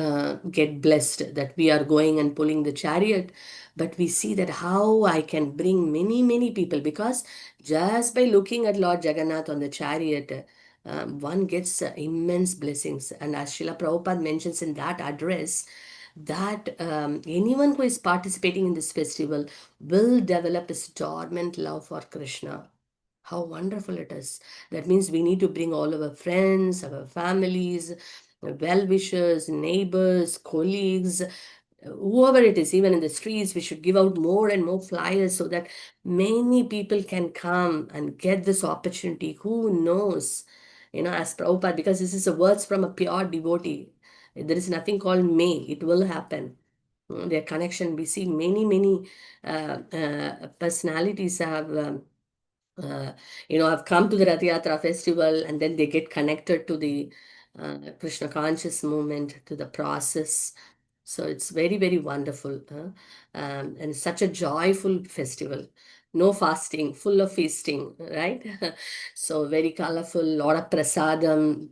get blessed that we are going and pulling the chariot, but we see that how I can bring many, many people, because just by looking at Lord Jagannath on the chariot, one gets immense blessings. And as Srila Prabhupada mentions in that address, that anyone who is participating in this festival will develop a dormant love for Krishna. How wonderful it is. That means we need to bring all our friends, our families, well wishers, neighbors, colleagues, whoever it is, even in the streets. We should give out more and more flyers so that many people can come and get this opportunity. Who knows? As Prabhupada, because this is a words from a pure devotee. There is nothing called may, it will happen. Their connection, we see many, many personalities have come to the Rath Yatra festival, and then they get connected to the Krishna conscious movement to the process. So it's very, very wonderful. And it's such a joyful festival. No fasting, full of feasting, right? So very colorful, lot of prasadam,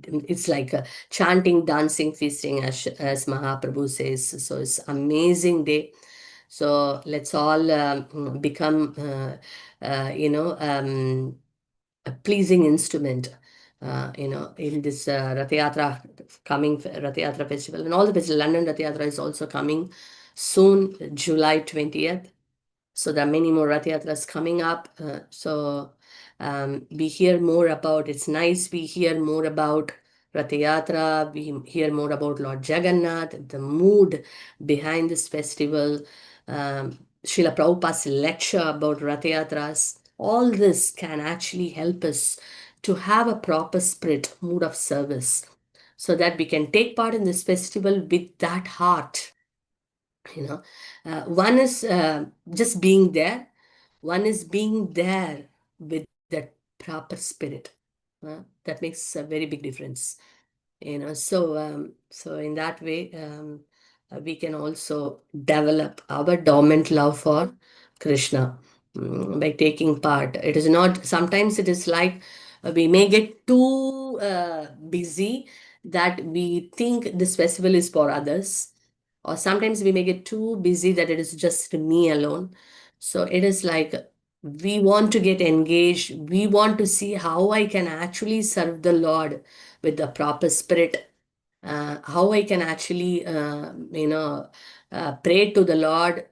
it's like a chanting, dancing, feasting, as Mahaprabhu says. So it's amazing day. So let's all become, a pleasing instrument, in this Rath Yatra, coming Rath Yatra festival. And all the festival, London Rath Yatra is also coming soon, July 20th. So there are many more Rath Yatras coming up. We hear more about, it's nice we hear more about Rath Yatra, we hear more about Lord Jagannath, the mood behind this festival, Srila Prabhupada's lecture about Rath Yatras. All this can actually help us to have a proper spirit, mood of service, so that we can take part in this festival with that heart. you know One is just being there, one is being there with that proper spirit. That makes a very big difference. So in that way, we can also develop our dormant love for Krishna, by taking part. It is not, sometimes it is like, we may get too busy that we think this festival is for others, or sometimes we may get too busy that it is just me alone. So it is like, we want to get engaged, we want to see how I can actually serve the Lord with the proper spirit, how I can actually, pray to the Lord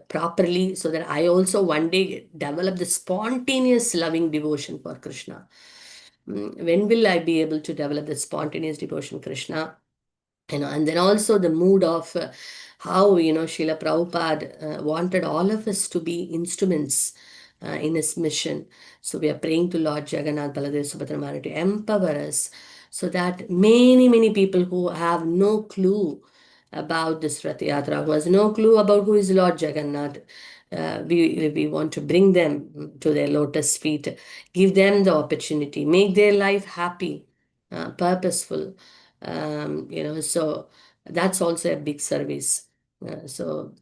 properly, so that I also one day develop the spontaneous loving devotion for Krishna. When will I be able to develop the spontaneous devotion Krishna? And then also the mood of how, Srila Prabhupada wanted all of us to be instruments in his mission. So we are praying to Lord Jagannath, Baladev, Subhadra Mara to empower us, so that many, many people who have no clue about this Rath Yatra, who has no clue about who is Lord Jagannath, we want to bring them to their lotus feet, give them the opportunity, make their life happy, purposeful. So that's also a big service. So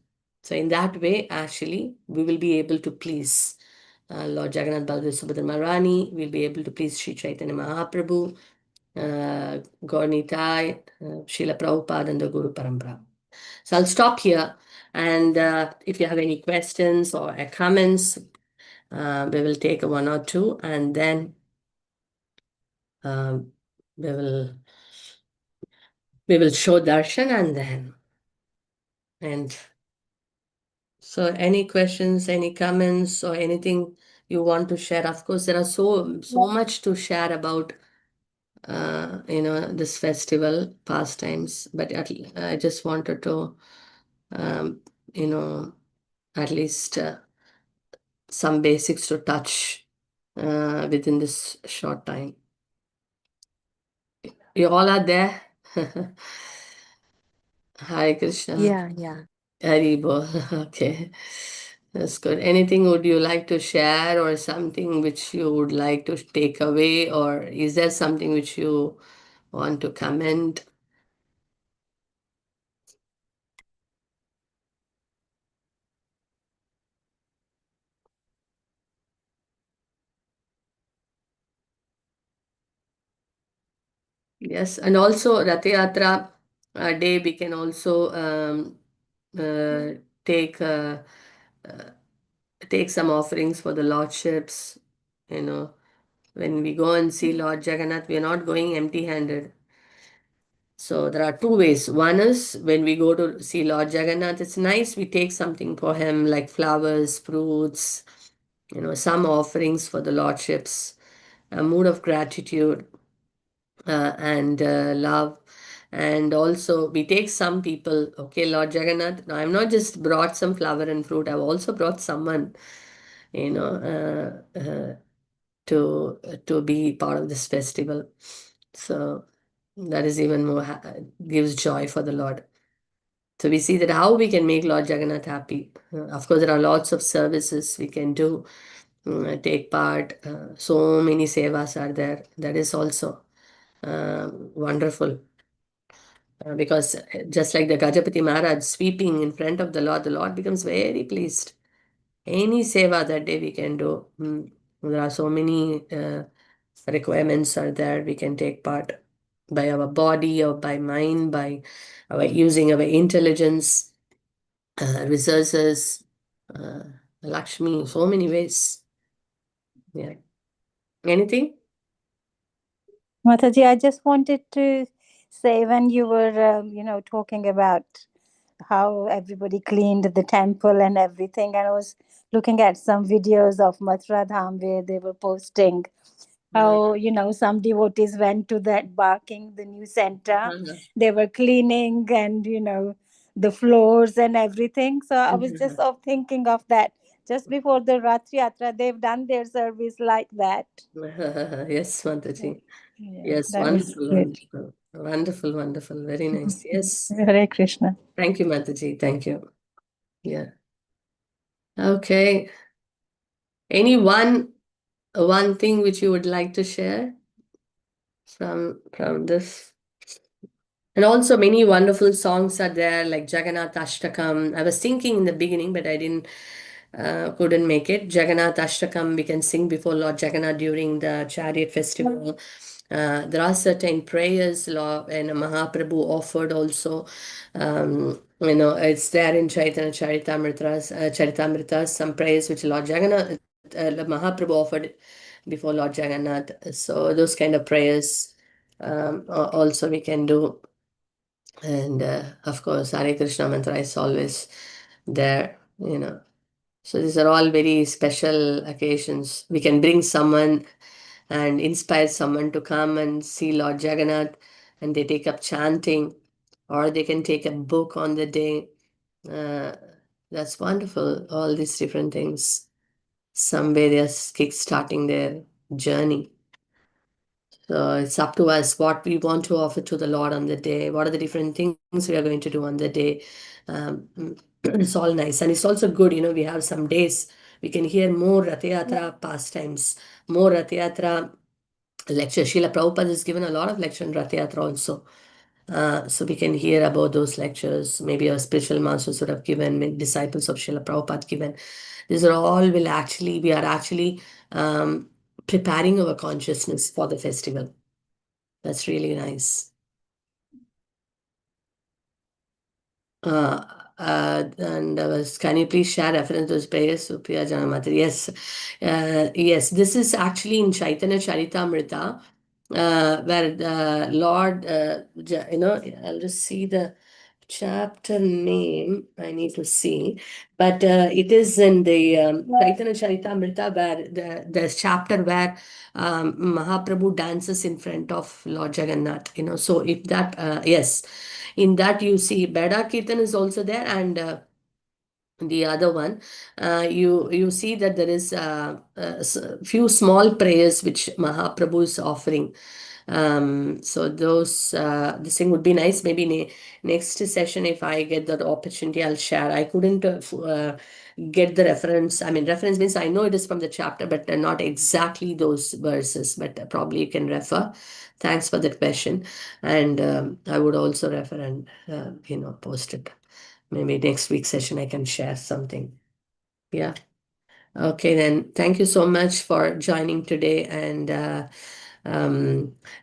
in that way, actually, we will be able to please Lord Jagannath, Baladev, Subhadra Marani. We'll be able to please Sri Chaitanya Mahaprabhu, Gaur Nitai, Srila Prabhupada, and the Guru Parampara. So I'll stop here. And if you have any questions or comments, we will take one or two, and then um, we will show darshan, and so any questions, any comments, or anything you want to share? Of course, there are so much to share about this festival pastimes, but I just wanted to um, you know at least some basics to touch within this short time. You all are there? Hare Krishna. Yeah, yeah. Haribol. Okay. That's good. Anything would you like to share, or something which you would like to take away, or is there something which you want to comment? Yes, and also Rath Yatra day, we can also uh, take uh, uh, take some offerings for the lordships. You know, when we go and see Lord Jagannath, we are not going empty-handed. So there are two ways. One is when we go to see Lord Jagannath, it's nice we take something for him, like flowers, fruits, some offerings for the lordships, a mood of gratitude and love. And also we take some people, okay, Lord Jagannath, now I'm not just brought some flower and fruit, I've also brought someone, you know, to be part of this festival. So that is even more gives joy for the Lord. So we see that how we can make Lord Jagannath happy. Of course, there are lots of services we can do, take part. So many sevas are there. That is also. Wonderful. Because just like the Gajapati Maharaj sweeping in front of the Lord becomes very pleased. Any seva that day we can do. There are so many requirements are there. We can take part by our body or by mind, by our using our intelligence, resources, uh, Lakshmi, so many ways. Yeah. Anything? Mataji, I just wanted to say when you were, talking about how everybody cleaned the temple and everything, and I was looking at some videos of Mathura Dham where they were posting how, some devotees went to that Barking, the new center. They were cleaning and, the floors and everything. So I was just of thinking of that. Just before the Rath Yatra, they've done their service like that. Yes, Mataji. Yeah, Yes, that was wonderful, good. wonderful. Wonderful, wonderful. Very nice. Yes. Hare Krishna. Thank you, Mataji. Thank you. Yeah. Okay. Any one thing which you would like to share from this? And also many wonderful songs are there, like Jagannath Ashtakam. I was thinking in the beginning, but I didn't couldn't make it. Jagannath Ashtakam we can sing before Lord Jagannath during the chariot festival. There are certain prayers and Mahaprabhu offered also. It's there in Chaitanya Charitamritas, some prayers which Lord Jagannath, Mahaprabhu offered before Lord Jagannath. So those kind of prayers also we can do. And of course, Hare Krishna mantra is always there. So these are all very special occasions. We can bring someone and inspire someone to come and see Lord Jagannath, and they take up chanting, or they can take a book on the day. Uh, that's wonderful. All these different things. Some way they're kick-starting their journey. So it's up to us what we want to offer to the Lord on the day. What are the different things we are going to do on the day? Um, it's all nice. And it's also good, we have some days we can hear more Rath Yatra pastimes, more Rath Yatra lectures. Srila Prabhupada has given a lot of lecture on Rath Yatra also. So we can hear about those lectures. Maybe our spiritual masters would have given, maybe disciples of Srila Prabhupada given. These are all we are actually preparing our consciousness for the festival. That's really nice. Uh, and can you please share reference to those prayers, Supriya Janamata? Yes, yes. This is actually in Chaitanya Charitamrita, where the Lord, I'll just see the chapter name. I need to see, but it is in the Chaitanya Charitamrita where there's chapter where Mahaprabhu dances in front of Lord Jagannath. So if that, yes. In that you see Beda Kirtan is also there, and the other one, you see that there is few small prayers which Mahaprabhu is offering. So this thing would be nice. Maybe next session, if I get that opportunity, I'll share. I couldn't get the reference. I mean, reference means I know it is from the chapter, but not exactly those verses. But probably you can refer. Thanks for that question, and I would also refer and post it. Maybe next week's session I can share something. Yeah. Okay, then. Thank you so much for joining today. And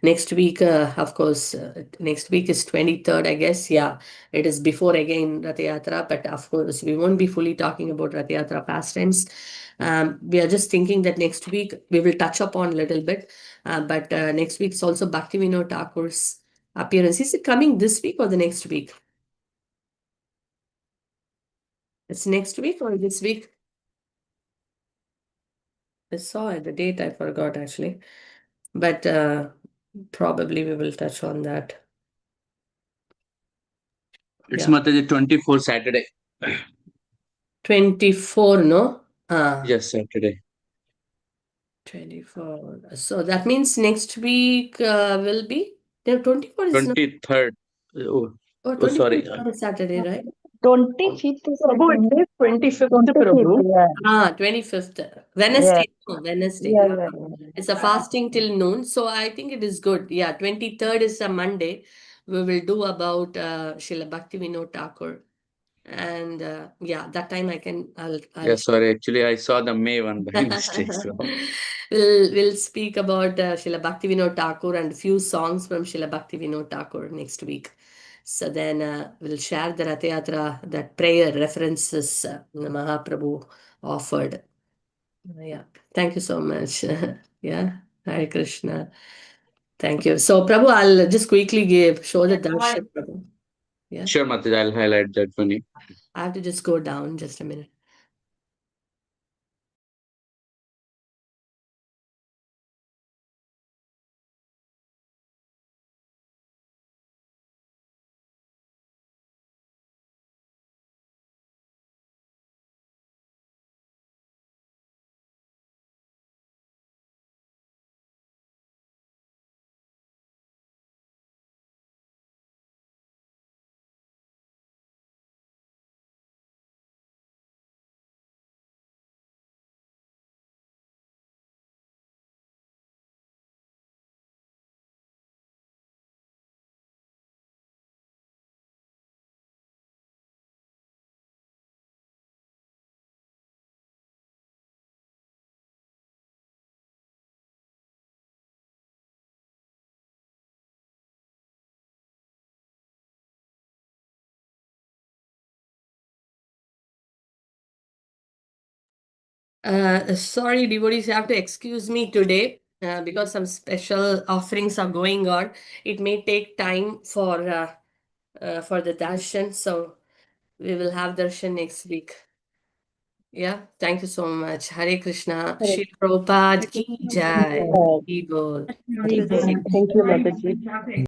next week, of course, next week is 23rd, I guess. Yeah, it is before again Rath Yatra, but of course, we won't be fully talking about Rath Yatra pastimes. We are just thinking that next week we will touch upon a little bit, but next week is also Bhakti Vinod Thakur's appearance. Is it coming this week or the next week? It's next week or this week? I saw it, the date I forgot actually. But probably we will touch on that. It's Yeah. Mataji 24 Saturday. 24, no? Yes, Saturday. 24. So that means next week will be the 24 is not. 23rd. Oh, Oh, oh 24 sorry. is not a Saturday, right? 25th is Prabhu, it is 25th, 25th, Prabhu. yeah. 25th. Yeah, Wednesday. No, Wednesday. yeah, yeah. It's a fasting till noon, so I think it is good. Yeah, 23rd is a Monday. We will do about Srila Bhakti Vinod Thakur. And yeah, that time I'll Yeah, sorry. Actually, I saw the May one by mistake. So, we'll speak about Srila Bhakti Vinod Thakur and few songs from Srila Bhakti Vinod Thakur next week. So then we'll share the Rath Yatra, that prayer references Mahaprabhu offered. Yeah, thank you so much. Yeah, Hare Krishna. Thank you. So Prabhu, I'll just quickly show the darshan, Prabhu. Yeah, sure, Mataji, I'll highlight that for you. I have to just go down just a minute. Sorry, devotees, you have to excuse me today because some special offerings are going on. It may take time for the darshan, so we will have darshan next week. Yeah, thank you so much. Hare Krishna. Shri Prabhupada ki jai. Uh, Ki bol. Thank you, Mataji.